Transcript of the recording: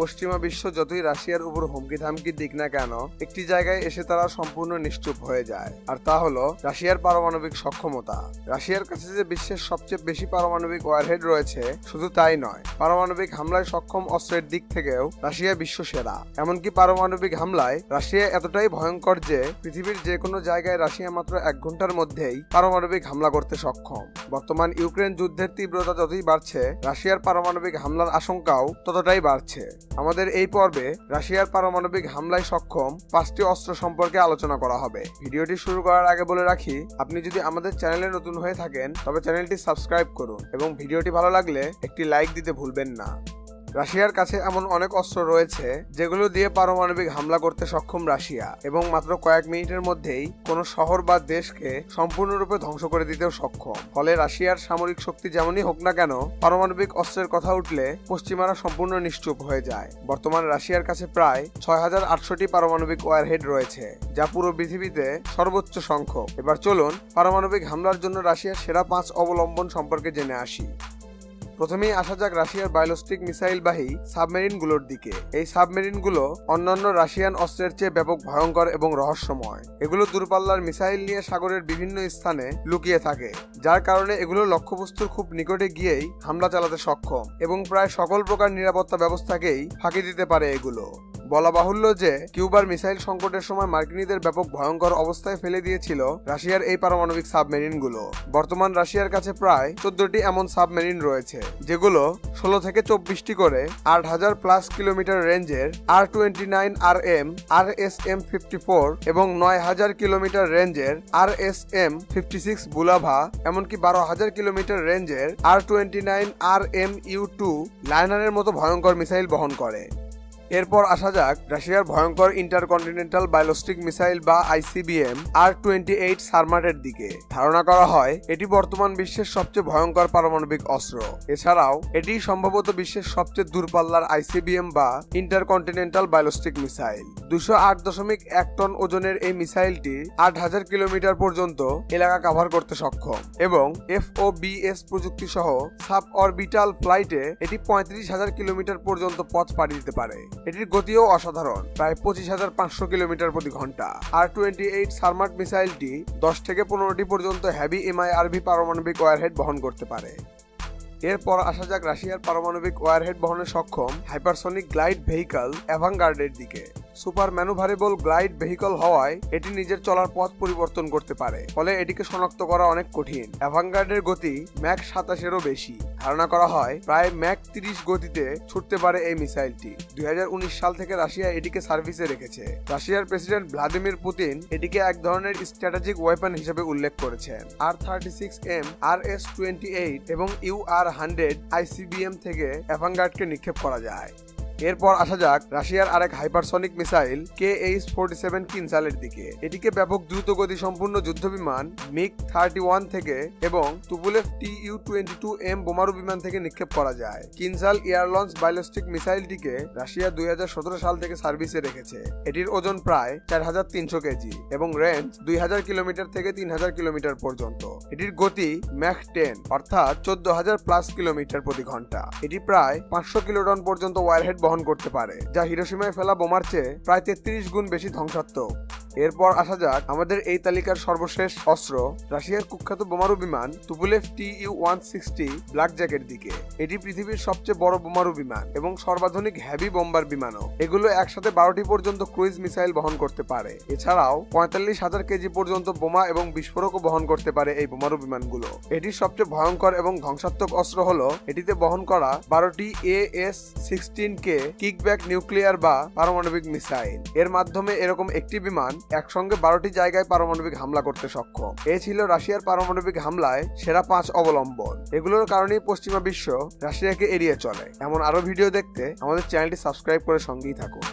পশ্চিমা বিশ্ব যতই রাশিয়ার উপর হুমকি ধামকি দিক না কেন, একটি জায়গায় এসে তারা সম্পূর্ণ নিশ্চুপ হয়ে যায়, আর তা হলো রাশিয়ার পারমাণবিক সক্ষমতা। রাশিয়ার কাছে যে বিশ্বের সবচেয়ে বেশি পারমাণবিক ওয়ারহেড রয়েছে, শুধু তাই নয়, পারমাণবিক হামলায় সক্ষম অস্ত্রের দিক থেকেও রাশিয়া বিশ্ব সেরা। এমনকি পারমাণবিক হামলায় রাশিয়া এতটাই ভয়ঙ্কর যে পৃথিবীর যে কোনো জায়গায় রাশিয়া মাত্র 1 ঘন্টার মধ্যেই পারমাণবিক হামলা করতে সক্ষম। বর্তমান ইউক্রেন যুদ্ধের তীব্রতা যতই বাড়ছে, রাশিয়ার পারমাণবিক হামলার আশঙ্কাও ততটাই বাড়ছে। আমাদের এই পর্বে রাশিয়ার পারমাণবিক হামলায় সক্ষম 5টি অস্ত্র সম্পর্কে আলোচনা করা হবে। ভিডিওটি শুরু করার আগে বলে রাখি, আপনি যদি আমাদের চ্যানেলে নতুন হয়ে থাকেন তবে চ্যানেলটি সাবস্ক্রাইব করুন এবং ভিডিওটি ভালো লাগলে একটি লাইক দিতে ভুলবেন না। রাশিয়ার কাছে এমন অনেক অস্ত্র রয়েছে যেগুলো দিয়ে পারমাণবিক হামলা করতে সক্ষম রাশিয়া, এবং মাত্র কয়েক মিনিটের মধ্যেই কোনো শহর বা দেশকে সম্পূর্ণরূপে ধ্বংস করে দিতেও সক্ষম। ফলে রাশিয়ার সামরিক শক্তি যেমনই হোক না কেন, পারমাণবিক অস্ত্রের কথা উঠলে পশ্চিমারা সম্পূর্ণ নিশ্চুপ হয়ে যায়। বর্তমান রাশিয়ার কাছে প্রায় 6800টি পারমাণবিক ওয়ারহেড রয়েছে, যা পুরো পৃথিবীতে সর্বোচ্চ সংখ্যক। এবার চলুন পারমাণবিক হামলার জন্য রাশিয়ার সেরা 5 অবলম্বন সম্পর্কে জেনে আসি। প্রথমেই আসা যাক রাশিয়ার বায়োলিস্টিক মিসাইলবাহী সাবমেরিনগুলোর দিকে। এই সাবমেরিনগুলো অন্যান্য রাশিয়ান অস্ত্রের চেয়ে ব্যাপক ভয়ঙ্কর এবং রহস্যময়। এগুলো দূরপাল্লার মিসাইল নিয়ে সাগরের বিভিন্ন স্থানে লুকিয়ে থাকে, যার কারণে এগুলো লক্ষ্যবস্তুর খুব নিকটে গিয়েই হামলা চালাতে সক্ষম এবং প্রায় সকল প্রকার নিরাপত্তা ব্যবস্থাকেই ফাঁকি দিতে পারে। এগুলো বলা বাহুল্য যে কিউবার মিসাইল সংকটের সময় মার্কিনীদের ব্যাপক ভয়ঙ্কর অবস্থায় ফেলে দিয়েছিল রাশিয়ার এই পারমাণবিক সাবমেরিনগুলো। বর্তমান রাশিয়ার কাছে প্রায় 14টি এমন সাবমেরিন রয়েছে, যেগুলো 16 থেকে 24টি করে 8000+ কিলোমিটার রেঞ্জের R-29RM, RSM-54 এবং 9000 কিলোমিটার রেঞ্জের RSM-56 বুলাভা, এমনকি 12000 কিলোমিটার রেঞ্জের R-29RMU-2 লাইনারের মতো ভয়ঙ্কর মিসাইল বহন করে। এরপর আসা যাক রাশিয়ার ভয়ঙ্কর ইন্টারকন্টিনেন্টাল বায়োলিস্টিক মিসাইল বা ICBM R-28 সারমাটের দিকে। ধারণা করা হয় এটি বর্তমান বিশ্বের সবচেয়ে ভয়ঙ্কর পারমাণবিক অস্ত্র। এছাড়াও এটি সম্ভবত বিশ্বের সবচেয়ে দূরপাল্লার ICBM বা ইন্টারকন্টিনেন্টাল বায়োলিস্টিক মিসাইল। 208.1 টন ওজনের এই মিসাইলটি 8000 কিলোমিটার পর্যন্ত এলাকা কভার করতে সক্ষম এবং FOBS প্রযুক্তি সহ সাব অরবিটাল ফ্লাইটে এটি 35000 কিলোমিটার পর্যন্ত পথ পাড়ি দিতে পারে। এটির গতিও অসাধারণ, প্রায় 25500 কিলোমিটার প্রতি ঘন্টা। R-28 সারমাট মিসাইলটি 10 থেকে 15টি পর্যন্ত হেভি MIRV পারমাণবিক ওয়ারহেড বহন করতে পারে। এরপর আসা যাক রাশিয়ার পারমাণবিক ওয়ারহেড বহনে সক্ষম হাইপারসনিক গ্লাইড ভেহিকল অ্যাভাঙ্গার্ডের দিকে। সুপার ম্যানুভারেবল গ্লাইড ভেহিকল হওয়ায় এটি নিজের চলার পথ পরিবর্তন করতে পারে, ফলে এটিকে শনাক্ত করা অনেক কঠিন। অ্যাভাঙ্গার্ডের গতি ম্যাক 27-এরও বেশি। ধারণা করা হয় প্রায় ম্যাক 30 গতিতে ছুটতে পারে এই মিসাইলটি। 2019 সাল থেকে রাশিয়া এটিকে সার্ভিসে রেখেছে। রাশিয়ার প্রেসিডেন্ট ভ্লাদিমির পুতিন এটিকে এক ধরনের স্ট্র্যাটেজিক ওয়েপন হিসেবে উল্লেখ করেছেন। R-36M, RS-28 এবং UR-100 ICBM থেকে অ্যাভাঙ্গার্ডকে নিক্ষেপ করা যায়। এরপর আসা যাক রাশিয়ার আরেক হাইপারসনিক মিসাইল KH-47 কিনজালের দিকে। এটিকে ব্যাপক দ্রুতগতি সম্পূর্ণ যুদ্ধবিমান MiG-31 থেকে এবং তুপুলেভ Tu-22M বোমারু বিমান থেকে নিক্ষেপ করা যায়। কিনজাল এয়ার লঞ্চ বায়োলিস্টিক মিসাইলটিকে রাশিয়া 2017 সাল থেকে সার্ভিসে রেখেছে। এটির ওজন প্রায় 4300 কেজি এবং রেঞ্জ 2000 কিলোমিটার থেকে 3000 কিলোমিটার পর্যন্ত। এটির গতি ম্যাক 10 অর্থাৎ 14000+ কিলোমিটার প্রতি ঘন্টা। এটি প্রায় 500 কিলোটন পর্যন্ত ওয়ারহেড বহন করতে পারে, যা হিরোশিমায় ফেলা বোমার চেয়ে প্রায় 33 গুণ বেশি ধ্বংসাত্মক। এরপর আসা যাক আমাদের এই তালিকার সর্বশেষ অস্ত্র রাশিয়ার কুখ্যাত বোমারু বিমান তুপুলেভ Tu-160 ব্ল্যাকজ্যাকের দিকে। এটি পৃথিবীর সবচেয়ে বড় বোমারু বিমান এবং সর্বাধুনিক হেভি বোম্বার বিমানও। এগুলো একসাথে 12টি পর্যন্ত ক্রুইজ মিসাইল বহন করতে পারে। এছাড়াও 45,000 কেজি পর্যন্ত বোমা এবং বিস্ফোরকও বহন করতে পারে এই বোমারু বিমানগুলো। এটির সবচেয়ে ভয়ঙ্কর এবং ধ্বংসাত্মক অস্ত্র হলো এটিতে বহন করা 12টি AS-16K কিকব্যাক নিউক্লিয়ার বা পারমাণবিক মিসাইল। এর মাধ্যমে এরকম একটি বিমান একসঙ্গে 12টি জায়গায় পারমাণবিক হামলা করতে সক্ষম। এই ছিল রাশিয়ার পারমাণবিক হামলায় সেরা 5 অবলম্বন। এগুলোর কারণেই পশ্চিমা বিশ্ব রাশিয়াকে এড়িয়ে চলে। এমন আরো ভিডিও দেখতে আমাদের চ্যানেলটি সাবস্ক্রাইব করে সঙ্গেই থাকুন।